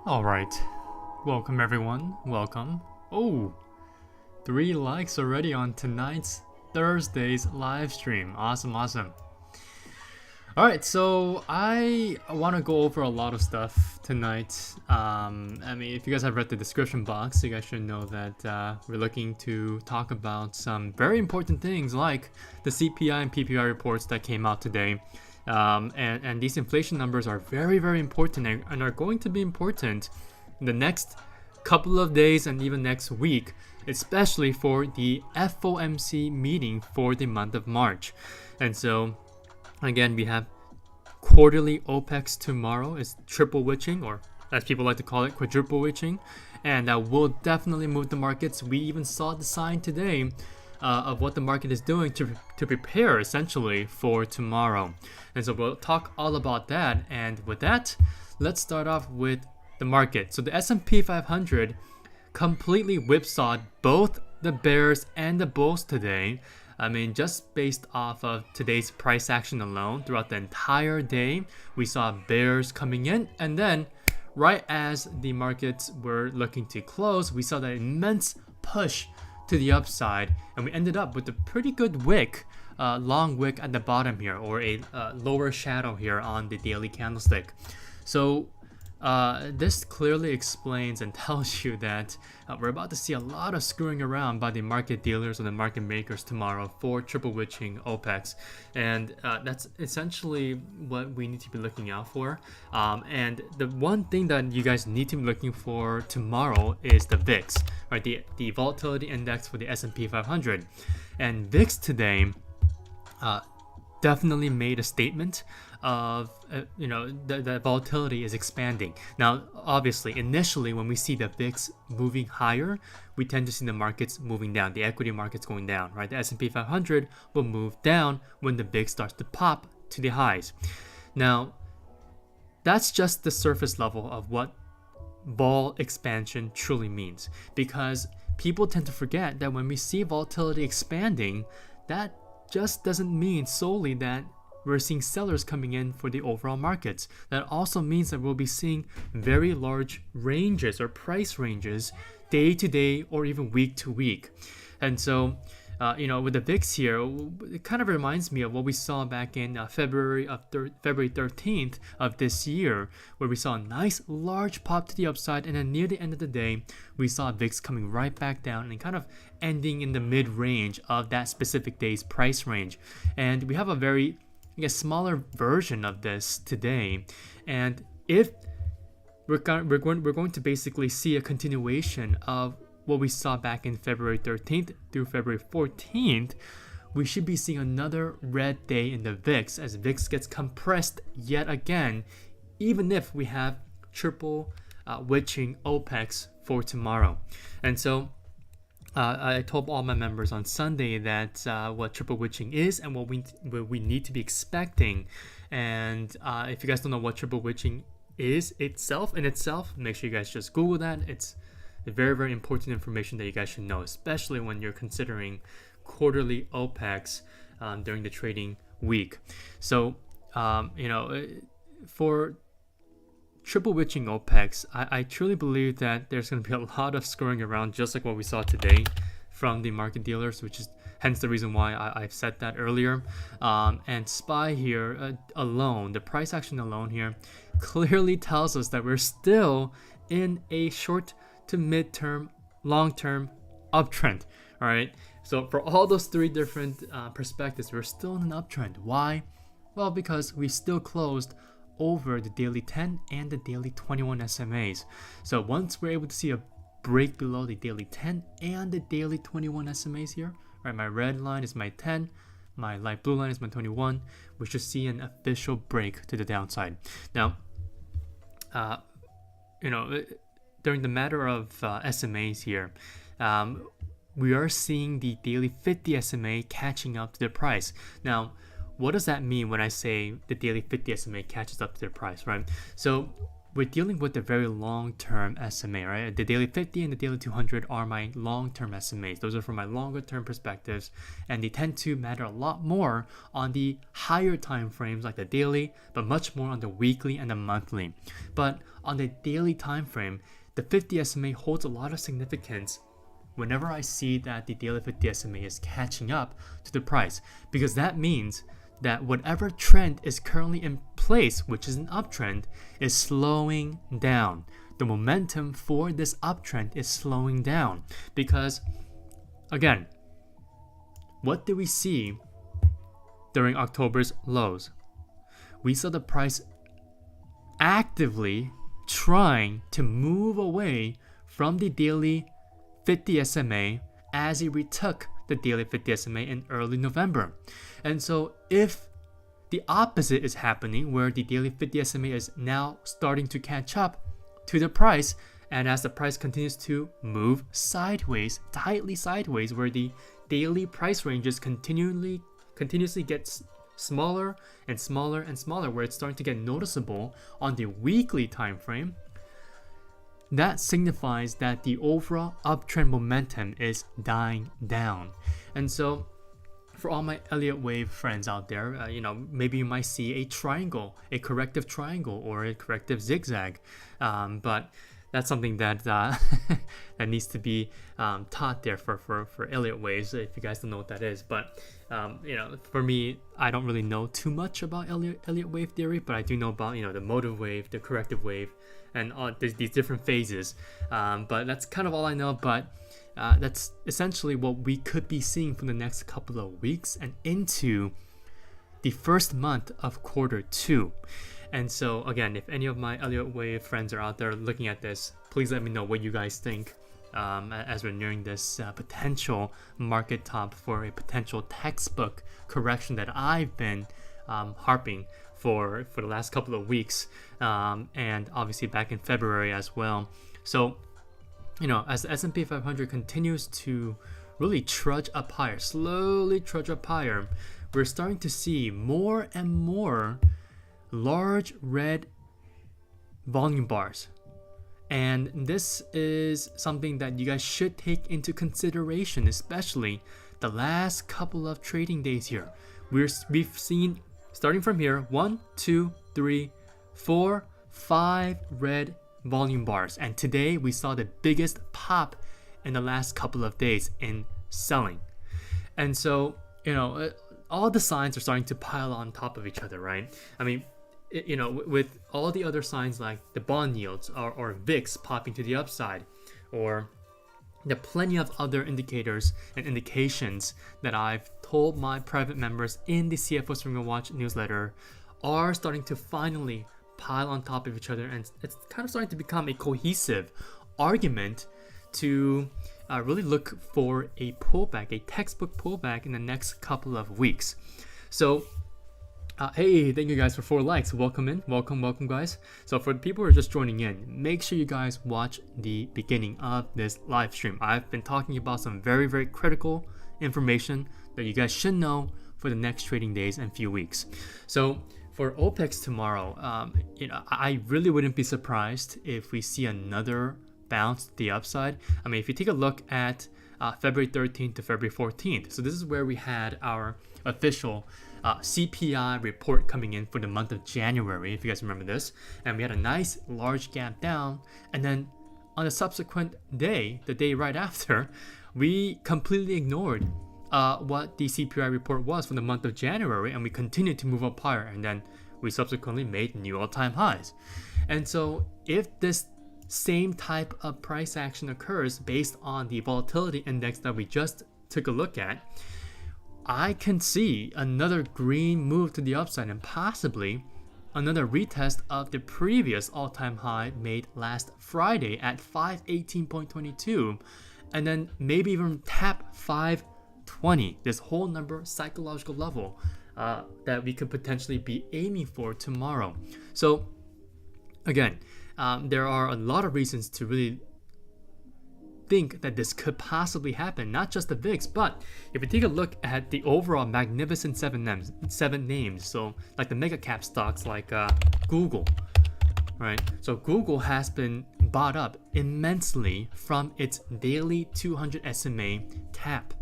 Alright, welcome everyone, welcome. Oh, 3 likes already on tonight's Thursday's live stream. Awesome. Alright, so I want to go over a lot of stuff tonight. If you guys have read the description box, you guys should know that we're looking to talk about some very important things like the CPI and PPI reports that came out today. And these inflation numbers are very important and are going to be important in the next couple of days and even next week, especially for the FOMC meeting for the month of March. And so again, we have quarterly OPEX tomorrow. It's triple witching, or as people like to call it, quadruple witching, and that will definitely move the markets. We even saw the sign today of what the market is doing to prepare essentially for tomorrow. And so we'll talk all about that. And with that, let's start off with the market. So the S&P 500 completely whipsawed both the bears and the bulls today. Just based off of today's price action alone, throughout the entire day, we saw bears coming in, and then right as the markets were looking to close, we saw that immense push to the upside, and we ended up with a pretty good wick, long wick at the bottom here, or a lower shadow here on the daily candlestick. So this clearly explains and tells you that we're about to see a lot of screwing around by the market dealers and the market makers tomorrow for triple witching OPEX, and that's essentially what we need to be looking out for. And the one thing that you guys need to be looking for tomorrow is the VIX, right? The volatility index for the S&P 500, and VIX today definitely made a statement of the volatility is expanding. Now obviously initially when we see the VIX moving higher, we tend to see the markets moving down, the equity markets going down, right? The S&P 500 will move down when the VIX starts to pop to the highs. Now that's just the surface level of what vol expansion truly means, because people tend to forget that when we see volatility expanding, that just doesn't mean solely that we're seeing sellers coming in for the overall markets. That also means that we'll be seeing very large ranges or price ranges day to day or even week to week. And so with the VIX here, it kind of reminds me of what we saw back in February 13th of this year, where we saw a nice large pop to the upside, and then near the end of the day, we saw VIX coming right back down and kind of ending in the mid-range of that specific day's price range. And we have a very smaller version of this today, and if we're going to basically see a continuation of what we saw back in February 13th through February 14th, we should be seeing another red day in the VIX as VIX gets compressed yet again, even if we have triple witching OPEX for tomorrow. And so I told all my members on Sunday that what triple witching is and what we need to be expecting. And if you guys don't know what triple witching is itself, make sure you guys just Google that. It's very important information that you guys should know, especially when you're considering quarterly OPEX during the trading week. So for triple witching OPEX, I truly believe that there's going to be a lot of screwing around, just like what we saw today from the market dealers, which is hence the reason why I've said that earlier. And SPY here alone, the price action alone here, clearly tells us that we're still in a short to mid-term, long-term uptrend. All right. So for all those 3 different perspectives, we're still in an uptrend. Why? Well, because we still closed over the daily 10 and the daily 21 SMAs. So once we're able to see a break below the daily 10 and the daily 21 SMAs here, right? My red line is my 10, my light blue line is my 21. We should see an official break to the downside. Now, during the matter of SMAs here, we are seeing the daily 50 SMA catching up to the price. Now, what does that mean when I say the daily 50 SMA catches up to their price, right? So we're dealing with a very long-term SMA, right? The daily 50 and the daily 200 are my long-term SMAs. Those are from my longer-term perspectives, and they tend to matter a lot more on the higher time frames like the daily, but much more on the weekly and the monthly. But on the daily time frame, the 50 SMA holds a lot of significance whenever I see that the daily 50 SMA is catching up to the price, because that means that whatever trend is currently in place, which is an uptrend, is slowing down. The momentum for this uptrend is slowing down because, again, what did we see during October's lows? We saw the price actively trying to move away from the daily 50 SMA as it retook the daily 50 SMA in early November. And so if the opposite is happening, where the daily 50 SMA is now starting to catch up to the price, and as the price continues to move sideways, tightly sideways, where the daily price ranges continuously gets smaller and smaller and smaller, where it's starting to get noticeable on the weekly time frame, that signifies that the overall uptrend momentum is dying down. And so for all my Elliott wave friends out there, maybe you might see a triangle, a corrective triangle, or a corrective zigzag. But that's something that that needs to be taught there for Elliott waves, if you guys don't know what that is. But for me, I don't really know too much about Elliott wave theory, but I do know about the motive wave, the corrective wave, and these different phases. But that's kind of all I know. But that's essentially what we could be seeing for the next couple of weeks and into the first month of quarter 2. And so again, if any of my Elliott wave friends are out there looking at this, please let me know what you guys think as we're nearing this potential market top for a potential textbook correction that I've been harping for the last couple of weeks, and obviously back in February as well. So as the S&P 500 continues to really trudge up higher, slowly trudge up higher, we're starting to see more and more large red volume bars. And this is something that you guys should take into consideration, especially the last couple of trading days here. We've seen, starting from here, 1, 2, 3, 4, 5 red volume bars, and today we saw the biggest pop in the last couple of days in selling. And so all the signs are starting to pile on top of each other, right? I mean, with all the other signs like the bond yields or VIX popping to the upside, or the plenty of other indicators and indications that I've told my private members in the CFO Swing Watch newsletter are starting to finally pile on top of each other, and it's kind of starting to become a cohesive argument to really look for a pullback, a textbook pullback in the next couple of weeks. So hey, thank you guys for 4 likes. Welcome in, welcome guys. So for the people who are just joining in, make sure you guys watch the beginning of this live stream. I've been talking about some very, very critical information that you guys should know for the next trading days and few weeks. So for OPEX tomorrow, I really wouldn't be surprised if we see another bounce to the upside. I mean, if you take a look at February 13th to February 14th, so this is where we had our official CPI report coming in for the month of January, if you guys remember this, and we had a nice large gap down, and then on the subsequent day, the day right after, we completely ignored what the CPI report was for the month of January, and we continued to move up higher, and then we subsequently made new all-time highs. And so if this same type of price action occurs based on the volatility index that we just took a look at, I can see another green move to the upside and possibly another retest of the previous all-time high made last Friday at 518.22, and then maybe even tap 520, this whole number psychological level that we could potentially be aiming for tomorrow. So again, there are a lot of reasons to really think that this could possibly happen, not just the VIX, but if we take a look at the overall magnificent seven names, so like the mega cap stocks like Google, right? So Google has been bought up immensely from its daily 200 SMA tap,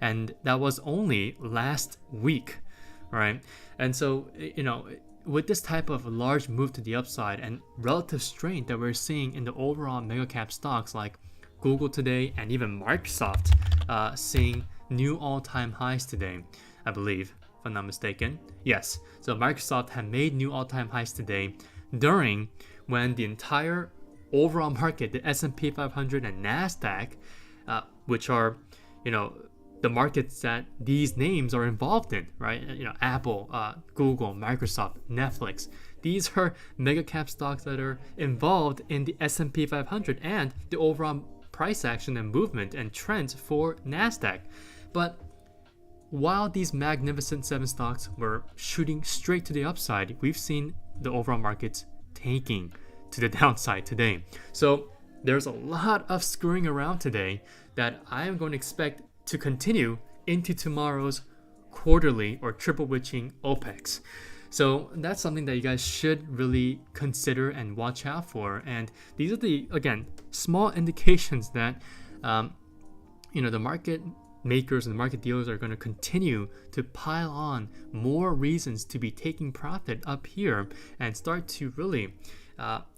and that was only last week, right? And so, with this type of large move to the upside and relative strength that we're seeing in the overall mega cap stocks like Google today and even Microsoft seeing new all-time highs today, I believe, if I'm not mistaken. Yes, so Microsoft had made new all-time highs today during when the entire overall market, the S&P 500 and NASDAQ, which are, the markets that these names are involved in, right? Apple, Google, Microsoft, Netflix. These are mega cap stocks that are involved in the S&P 500 and the overall price action and movement and trends for NASDAQ. But while these magnificent 7 stocks were shooting straight to the upside, we've seen the overall markets tanking to the downside today. So there's a lot of screwing around today that I am going to expect to continue into tomorrow's quarterly or triple witching OPEX. So that's something that you guys should really consider and watch out for. And these are the, again, small indications that, the market makers and the market dealers are going to continue to pile on more reasons to be taking profit up here and start to really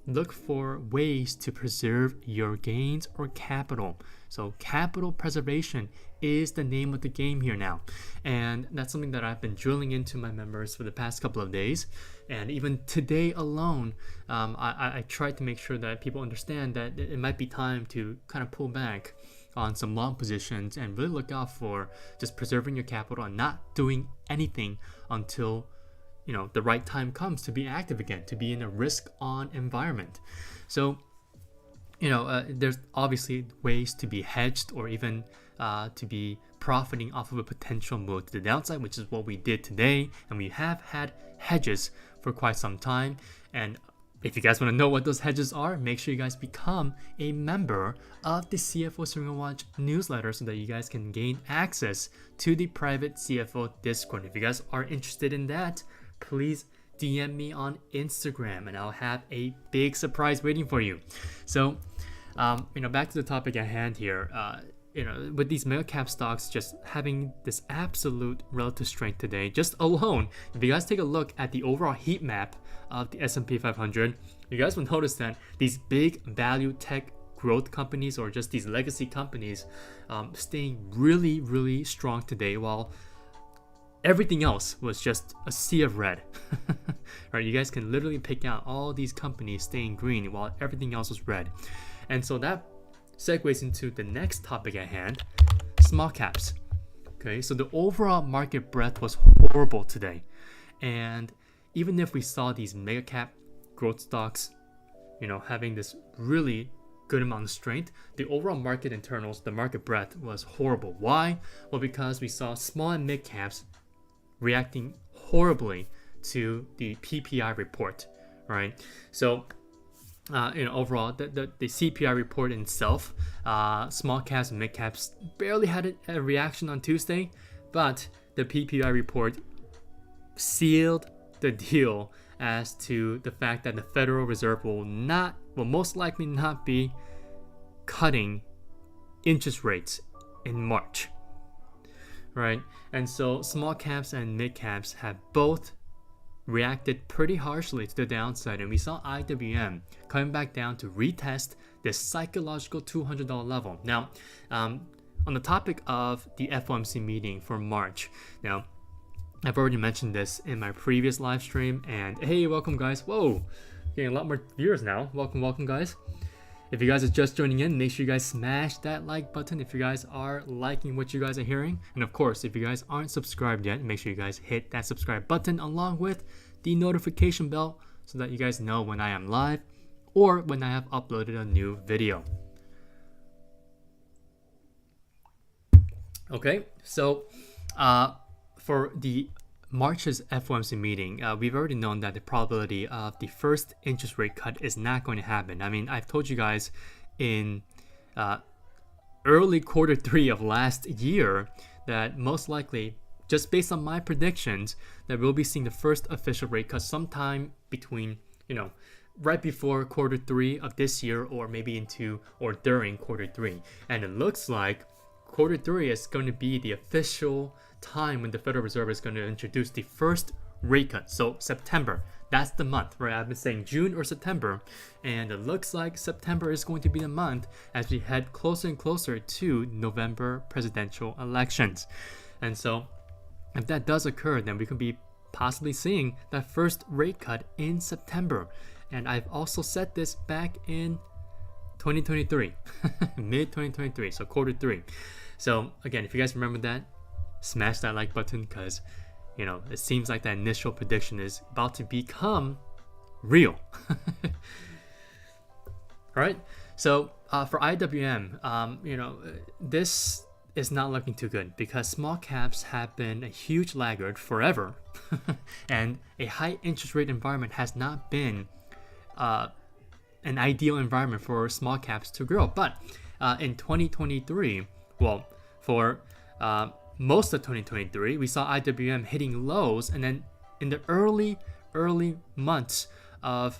look for ways to preserve your gains or capital. So capital preservation is the name of the game here now. And that's something that I've been drilling into my members for the past couple of days. And even today alone, I tried to make sure that people understand that it might be time to kind of pull back on some long positions and really look out for just preserving your capital and not doing anything until the right time comes to be active again, to be in a risk-on environment. So there's obviously ways to be hedged or even to be profiting off of a potential move to the downside, which is what we did today. And we have had hedges for quite some time. And if you guys want to know what those hedges are, make sure you guys become a member of the CFO Swing Watch newsletter so that you guys can gain access to the private CFO Discord. If you guys are interested in that, please DM me on Instagram and I'll have a big surprise waiting for you. So, back to the topic at hand here. With these mega cap stocks just having this absolute relative strength today, just alone, if you guys take a look at the overall heat map of the S&P 500, you guys will notice that these big value tech growth companies or just these legacy companies staying really, really strong today, while everything else was just a sea of red. Right? You guys can literally pick out all these companies staying green while everything else was red. And so that segues into the next topic at hand, small caps. Okay, so the overall market breadth was horrible today. And even if we saw these mega cap growth stocks, having this really good amount of strength, the overall market internals, the market breadth was horrible. Why? Well, because we saw small and mid caps reacting horribly to the PPI report, right? So, overall, the CPI report in itself, small caps and mid caps barely had a reaction on Tuesday, but the PPI report sealed the deal as to the fact that the Federal Reserve will most likely not be cutting interest rates in March, right? And so small caps and mid caps have both reacted pretty harshly to the downside, and we saw IWM coming back down to retest this psychological $200 level. Now, on the topic of the FOMC meeting for March, now I've already mentioned this in my previous live stream, and hey, welcome guys. Whoa, getting a lot more viewers now. Welcome guys. If you guys are just joining in, make sure you guys smash that like button if you guys are liking what you guys are hearing. And of course, if you guys aren't subscribed yet, make sure you guys hit that subscribe button along with the notification bell so that you guys know when I am live or when I have uploaded a new video. Okay, so for the March's FOMC meeting, we've already known that the probability of the first interest rate cut is not going to happen. I mean, I've told you guys in early quarter 3 of last year that most likely, just based on my predictions, that we'll be seeing the first official rate cut sometime between, right before quarter 3 of this year, or maybe into or during quarter 3. And it looks like quarter 3 is going to be the official time when the Federal Reserve is going to introduce the first rate cut. So September, that's the month, right? I've been saying June or September, and it looks like September is going to be the month as we head closer and closer to November presidential elections. And so if that does occur, then we could be possibly seeing that first rate cut in September. And I've also said this back in 2023, mid 2023, so quarter 3. So again, if you guys remember that, smash that like button, because it seems like that initial prediction is about to become real. All right. So for IWM, this is not looking too good because small caps have been a huge laggard forever, and a high interest rate environment has not been an ideal environment for small caps to grow. But in 2023, well, for most of 2023, we saw IWM hitting lows, and then in the early months of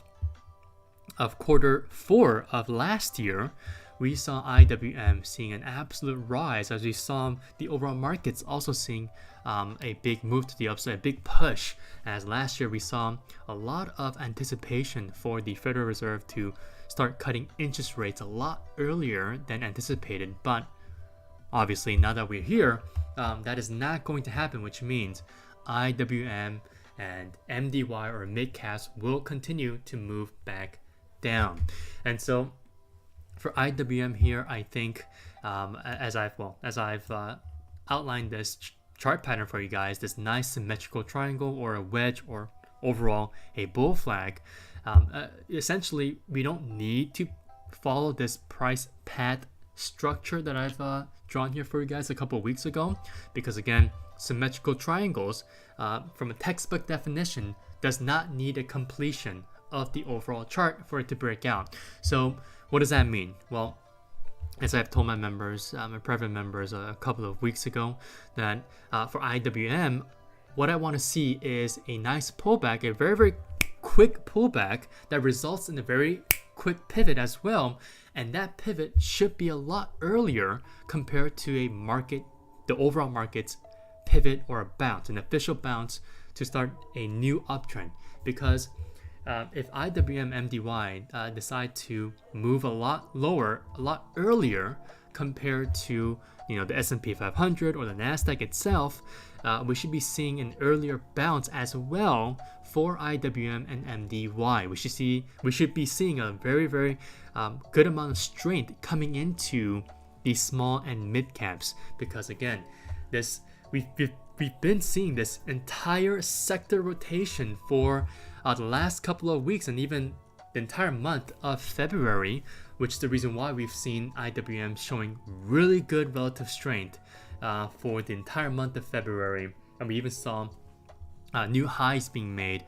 quarter 4 of last year, we saw IWM seeing an absolute rise, as we saw the overall markets also seeing a big move to the upside, a big push, as last year we saw a lot of anticipation for the Federal Reserve to start cutting interest rates a lot earlier than anticipated. But obviously, now that we're here, that is not going to happen, which means IWM and MDY or mid caps will continue to move back down. And so for IWM here, I think as I've outlined this chart pattern for you guys, this nice symmetrical triangle or a wedge or overall a bull flag, essentially we don't need to follow this price path structure that I've drawn here for you guys a couple of weeks ago, because again, symmetrical triangles from a textbook definition does not need a completion of the overall chart for it to break out. So what does that mean? Well, as I've told my members, my private members a couple of weeks ago, that for IWM, what I want to see is a nice pullback, a very, very quick pullback that results in a very quick pivot as well. And that pivot should be a lot earlier compared to the overall market's pivot or a bounce, an official bounce to start a new uptrend. Because if IWM MDY decide to move a lot lower, a lot earlier compared to the S&P 500 or the Nasdaq itself, we should be seeing an earlier bounce as well for IWM and MDY. We should be seeing a very, very good amount of strength coming into these small and mid caps, because again, we've been seeing this entire sector rotation for the last couple of weeks and even the entire month of February, which is the reason why we've seen IWM showing really good relative strength for the entire month of February. And we even saw new highs being made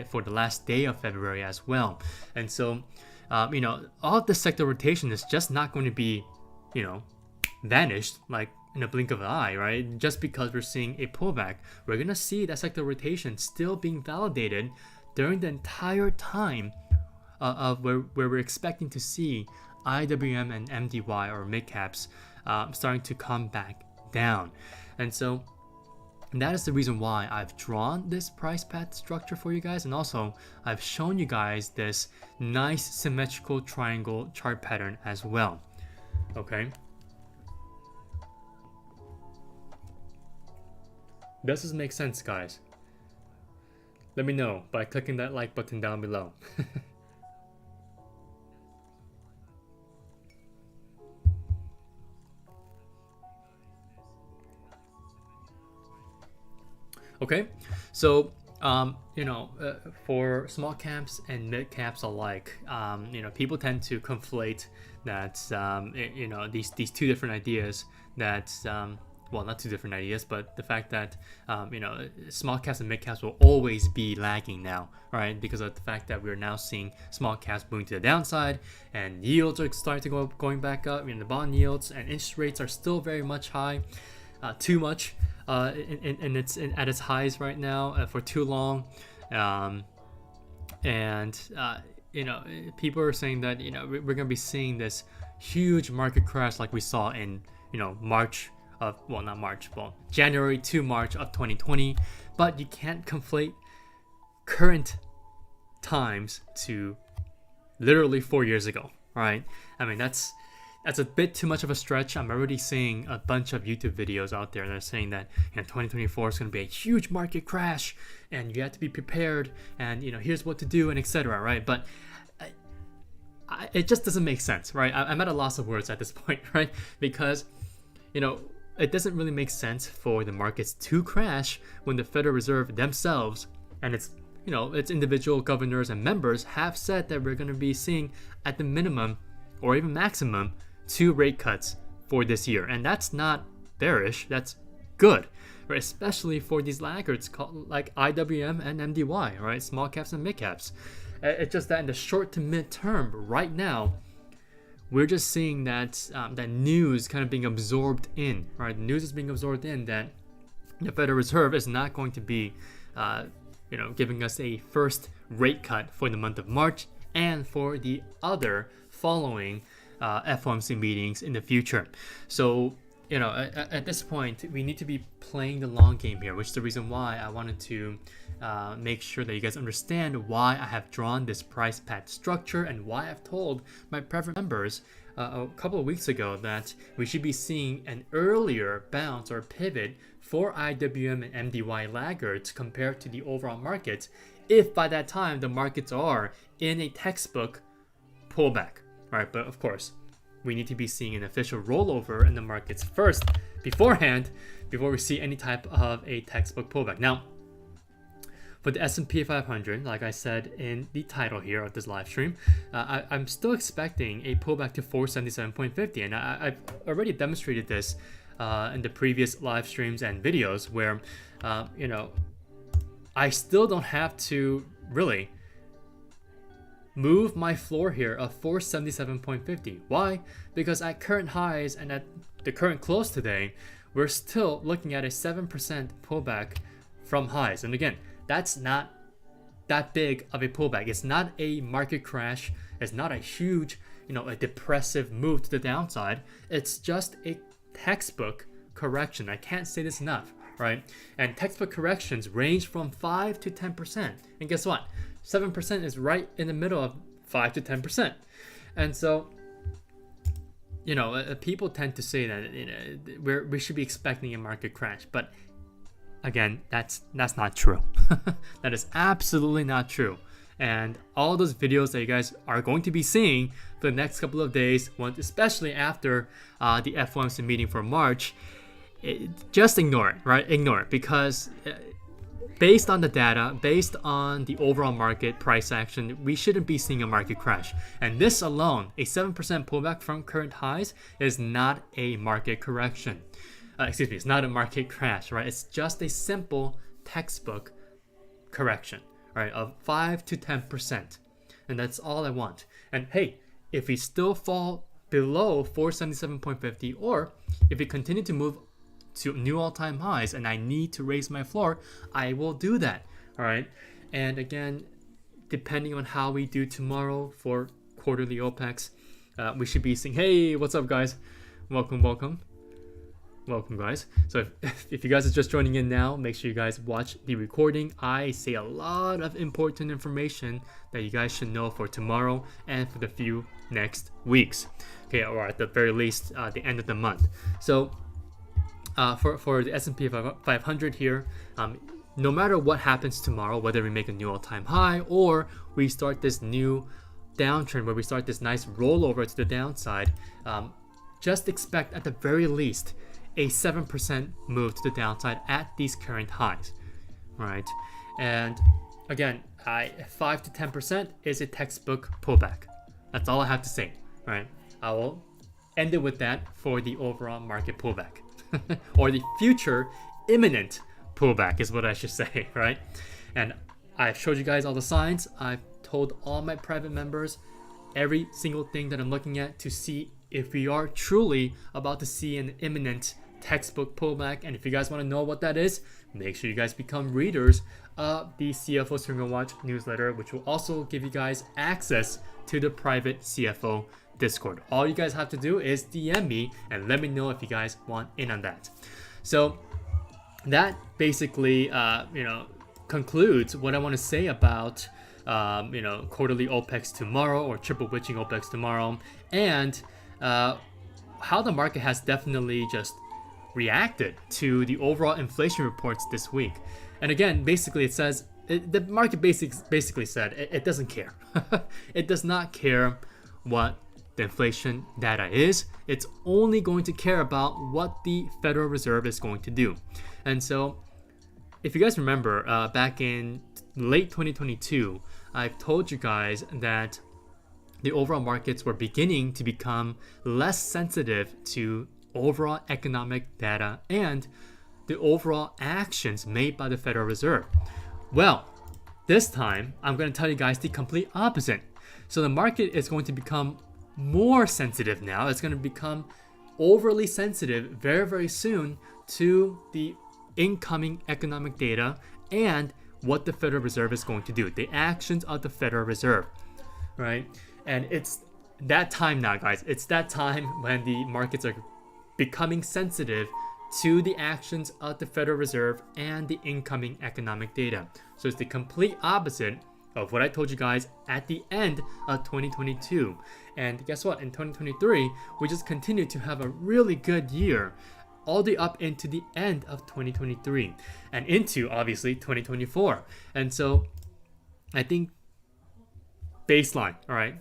for the last day of February as well. And so, all of this sector rotation is just not going to be, vanished like in a blink of an eye, right? Just because we're seeing a pullback, we're going to see that sector rotation still being validated during the entire time of where we're expecting to see IWM and MDY or mid caps starting to come back down. And so that is the reason why I've drawn this price path structure for you guys, and also I've shown you guys this nice symmetrical triangle chart pattern as well. Okay, does this make sense, guys? Let me know by clicking that like button down below. Okay, so for small caps and mid caps alike, people tend to conflate that these two different ideas that well, not two different ideas, but the fact that small caps and mid caps will always be lagging now, right? Because of the fact that we're now seeing small caps moving to the downside, and yields are starting to going back up. The bond yields and interest rates are still very much high, too much. And it's at its highs right now for too long, and people are saying that we're going to be seeing this huge market crash like we saw in March of, well, not March, well, January to March of 2020. But you can't conflate current times to literally 4 years ago, right? I mean, that's a bit too much of a stretch. I'm already seeing a bunch of YouTube videos out there that are saying that 2024 is going to be a huge market crash and you have to be prepared, and here's what to do, and etc., right? But it just doesn't make sense, right? I'm at a loss of words at this point, right? Because it doesn't really make sense for the markets to crash when the Federal Reserve themselves and its individual governors and members have said that we're going to be seeing at the minimum or even maximum 2 rate cuts for this year. And that's not bearish, that's good, right? Especially for these laggards like IWM and MDY, right? Small caps and mid caps. It's just that in the short to mid term right now, we're just seeing that that news kind of being absorbed in, right? The news is being absorbed in that the Federal Reserve is not going to be giving us a first rate cut for the month of March and for the other following FOMC meetings in the future. So, at this point, we need to be playing the long game here, which is the reason why I wanted to make sure that you guys understand why I have drawn this price path structure and why I've told my private members a couple of weeks ago that we should be seeing an earlier bounce or pivot for IWM and MDY laggards compared to the overall markets, if by that time the markets are in a textbook pullback, right? But of course, we need to be seeing an official rollover in the markets first, before we see any type of a textbook pullback. Now, for the S&P 500, like I said in the title here of this live stream, I'm still expecting a pullback to 477.50, and I've already demonstrated this in the previous live streams and videos where, I still don't have to really move my floor here of 477.50. Why? Because at current highs and at the current close today, we're still looking at a 7% pullback from highs. And again, that's not that big of a pullback. It's not a market crash. It's not a huge, a depressive move to the downside. It's just a textbook correction. I can't say this enough, right? And textbook corrections range from 5 to 10%. And guess what? 7% is right in the middle of 5 to 10%. And so, people tend to say that we should be expecting a market crash, but again, that's not true. That is absolutely not true. And all those videos that you guys are going to be seeing for the next couple of days, especially after the FOMC meeting for March, just ignore it, right? Ignore it, because based on the data, based on the overall market price action, we shouldn't be seeing a market crash. And this alone, a 7% pullback from current highs, is not a market correction. It's not a market crash, right? It's just a simple textbook correction, right, of 5 to 10%. And that's all I want. And hey, if we still fall below 477.50, or if we continue to move to new all-time highs and I need to raise my floor, I will do that, all right? And again, depending on how we do tomorrow for quarterly OPEX, we should be seeing, hey, what's up, guys? Welcome guys. So if you guys are just joining in now, make sure you guys watch the recording. I say a lot of important information that you guys should know for tomorrow and for the few next weeks, okay, or at the very least the end of the month. So for the S&P 500 here, no matter what happens tomorrow, whether we make a new all-time high or we start this new downtrend where we start this nice rollover to the downside, just expect at the very least a 7% move to the downside at these current highs, right? And again, 5 to 10% is a textbook pullback. That's all I have to say, right? I will end it with that for the overall market pullback, or the future imminent pullback is what I should say, right? And I've showed you guys all the signs. I've told all my private members every single thing that I'm looking at to see if we are truly about to see an imminent textbook pullback. And if you guys want to know what that is, make sure you guys become readers of the CFO Single Watch newsletter, which will also give you guys access to the private CFO Discord. All you guys have to do is DM me and let me know if you guys want in on that. So that basically, concludes what I want to say about, quarterly OPEX tomorrow, or triple witching OPEX tomorrow, and how the market has definitely just reacted to the overall inflation reports this week. And again, basically it says, the market basically said it doesn't care. It does not care what the inflation data is. It's only going to care about what the Federal Reserve is going to do. And so if you guys remember, back in late 2022, I've told you guys that the overall markets were beginning to become less sensitive to overall economic data and the overall actions made by the Federal Reserve. Well, this time I'm going to tell you guys the complete opposite. So the market is going to become more sensitive now. It's going to become overly sensitive very, very soon to the incoming economic data and what the Federal Reserve is going to do, the actions of the Federal Reserve, right? And it's that time now, guys. It's that time when the markets are becoming sensitive to the actions of the Federal Reserve and the incoming economic data. So it's the complete opposite of what I told you guys at the end of 2022. And guess what? In 2023, we just continued to have a really good year, all the way up into the end of 2023 and into, obviously, 2024. And so I think baseline, all right,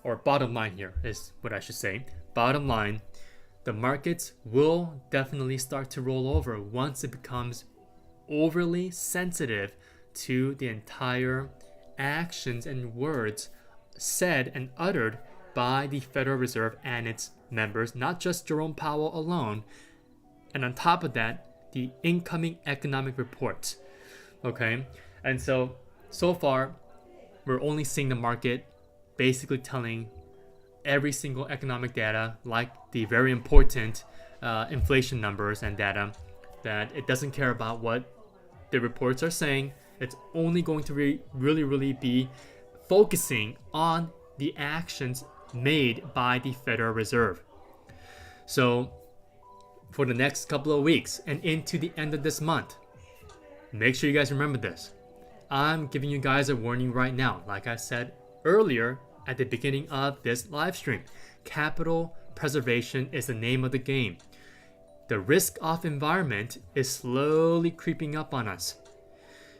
or bottom line here is what I should say. Bottom line, the markets will definitely start to roll over once it becomes overly sensitive to the entire actions and words said and uttered by the Federal Reserve and its members, not just Jerome Powell alone. And on top of that, the incoming economic reports. Okay? And so far, we're only seeing the market basically telling every single economic data, like the very important inflation numbers and data, that it doesn't care about what the reports are saying. It's only going to really be focusing on the actions made by the Federal Reserve. So for the next couple of weeks and into the end of this month, make sure you guys remember this. I'm giving you guys a warning right now. Like I said earlier at the beginning of this live stream, capital preservation is the name of the game. The risk-off environment is slowly creeping up on us.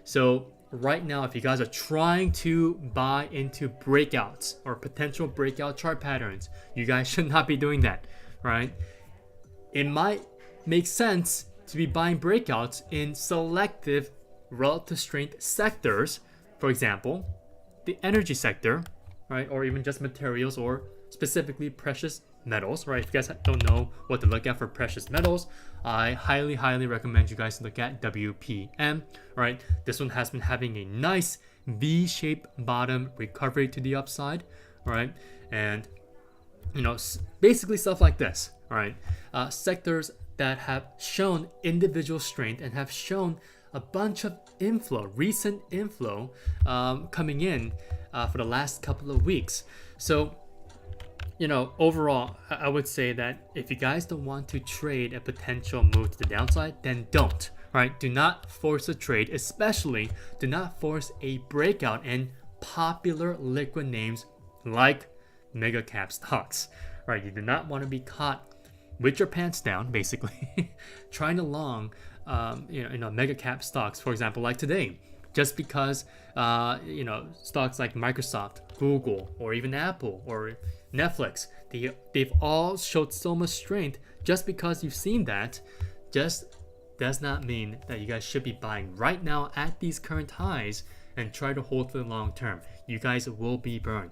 So right now, if you guys are trying to buy into breakouts or potential breakout chart patterns, you guys should not be doing that, right? It might make sense to be buying breakouts in selective relative strength sectors, for example, the energy sector, right? Or even just materials, or specifically precious metals, right? If you guys don't know what to look at for precious metals, I highly recommend you guys look at WPM, right? This one has been having a nice V-shaped bottom recovery to the upside, right? And basically stuff like this, all right? Sectors that have shown individual strength and have shown a bunch of recent inflow coming in for the last couple of weeks. So overall, I would say that if you guys don't want to trade a potential move to the downside, then don't, right? Do not force a trade, especially do not force a breakout in popular liquid names like mega cap stocks, right? You do not want to be caught with your pants down, basically, trying to long, mega cap stocks, for example, like today, just because, stocks like Microsoft, Google, or even Apple, or Netflix, they've all showed so much strength. Just because you've seen that just does not mean that you guys should be buying right now at these current highs and try to hold for the long term. You guys will be burned,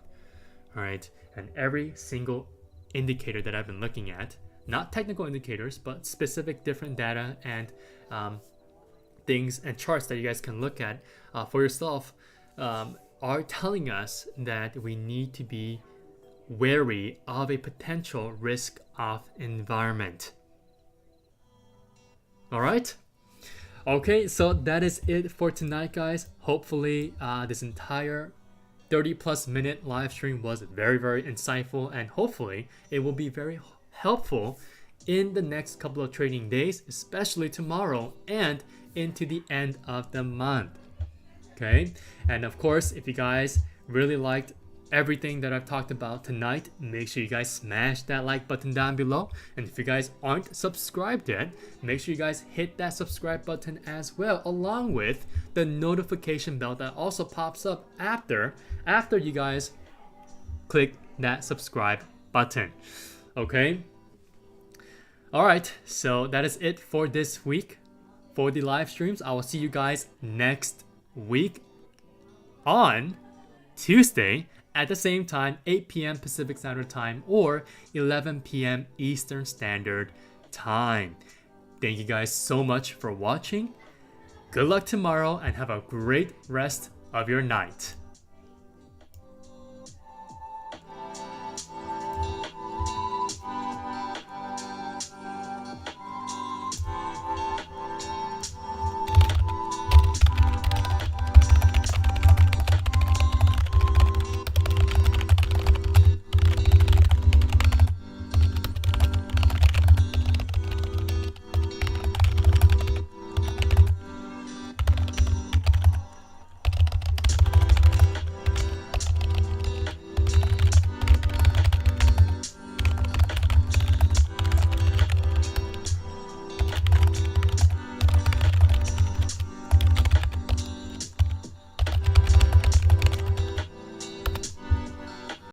all right? And every single indicator that I've been looking at, not technical indicators, but specific different data and things and charts that you guys can look at for yourself, are telling us that we need to be wary of a potential risk-off environment. All right. Okay, so that is it for tonight, guys. Hopefully, this entire 30 plus minute live stream was very, very insightful, and hopefully it will be very helpful in the next couple of trading days, especially tomorrow and into the end of the month. Okay, and of course, if you guys really liked everything that I've talked about tonight, make sure you guys smash that like button down below. And if you guys aren't subscribed yet, make sure you guys hit that subscribe button as well, along with the notification bell that also pops up after you guys click that subscribe button. Okay, all right, so that is it for this week for the live streams. I will see you guys next week on Tuesday at the same time, 8 p.m. Pacific Standard Time or 11 p.m. Eastern Standard Time. Thank you guys so much for watching. Good luck tomorrow and have a great rest of your night.